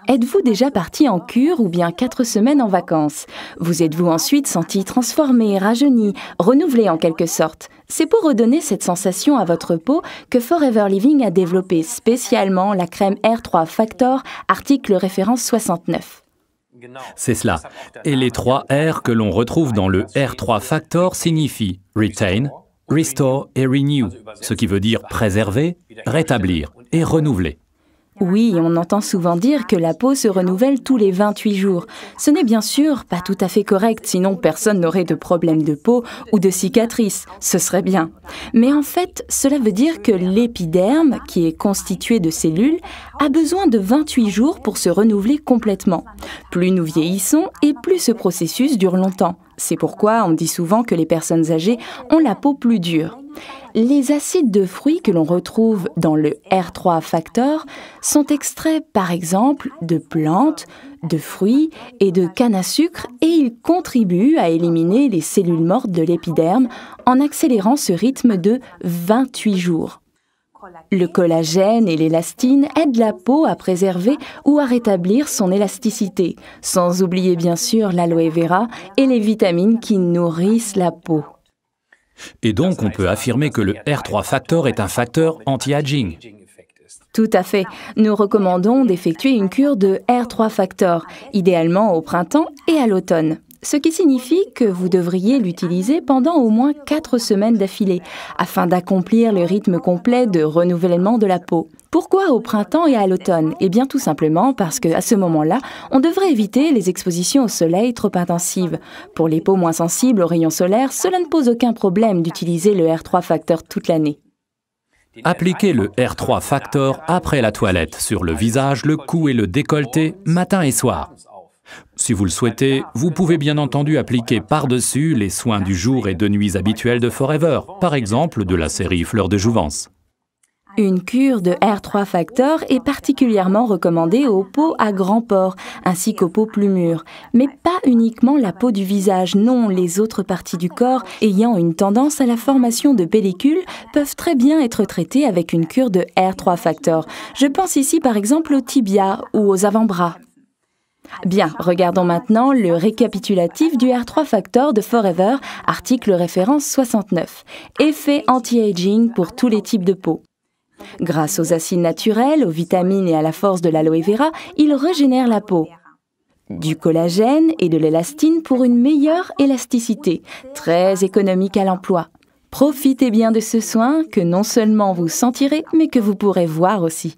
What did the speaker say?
Êtes-vous déjà parti en cure ou bien 4 semaines en vacances? Vous êtes-vous ensuite senti transformé, rajeuni, renouvelé en quelque sorte? C'est pour redonner cette sensation à votre peau que Forever Living a développé spécialement la crème R3 Factor, article référence 69. C'est cela. Et les 3 R que l'on retrouve dans le R3 Factor signifient Retain, Restore et Renew, ce qui veut dire préserver, rétablir et renouveler. Oui, on entend souvent dire que la peau se renouvelle tous les 28 jours. Ce n'est bien sûr pas tout à fait correct, sinon personne n'aurait de problème de peau ou de cicatrices. Ce serait bien. Mais en fait, cela veut dire que l'épiderme, qui est constitué de cellules, a besoin de 28 jours pour se renouveler complètement. Plus nous vieillissons et plus ce processus dure longtemps. C'est pourquoi on dit souvent que les personnes âgées ont la peau plus dure. Les acides de fruits que l'on retrouve dans le R3 Factor sont extraits par exemple de plantes, de fruits et de canne à sucre et ils contribuent à éliminer les cellules mortes de l'épiderme en accélérant ce rythme de 28 jours. Le collagène et l'élastine aident la peau à préserver ou à rétablir son élasticité, sans oublier bien sûr l'aloe vera et les vitamines qui nourrissent la peau. Et donc, on peut affirmer que le R3 Factor est un facteur anti-aging. Tout à fait. Nous recommandons d'effectuer une cure de R3 Factor, idéalement au printemps et à l'automne. Ce qui signifie que vous devriez l'utiliser pendant au moins 4 semaines d'affilée, afin d'accomplir le rythme complet de renouvellement de la peau. Pourquoi au printemps et à l'automne? Eh bien tout simplement parce qu'à ce moment-là, on devrait éviter les expositions au soleil trop intensives. Pour les peaux moins sensibles aux rayons solaires, cela ne pose aucun problème d'utiliser le R3 Factor toute l'année. Appliquez le R3 Factor après la toilette, sur le visage, le cou et le décolleté, matin et soir. Si vous le souhaitez, vous pouvez bien entendu appliquer par-dessus les soins du jour et de nuit habituels de Forever, par exemple de la série Fleurs de Jouvence. Une cure de R3 Factor est particulièrement recommandée aux peaux à grands pores, ainsi qu'aux peaux plus mûres. Mais pas uniquement la peau du visage, non, les autres parties du corps ayant une tendance à la formation de pellicules peuvent très bien être traitées avec une cure de R3 Factor. Je pense ici par exemple aux tibias ou aux avant-bras. Bien, regardons maintenant le récapitulatif du R3 Factor de Forever, article référence 69. Effet anti-aging pour tous les types de peau. Grâce aux acides naturels, aux vitamines et à la force de l'aloe vera, il régénère la peau. Du collagène et de l'élastine pour une meilleure élasticité, très économique à l'emploi. Profitez bien de ce soin que non seulement vous sentirez, mais que vous pourrez voir aussi.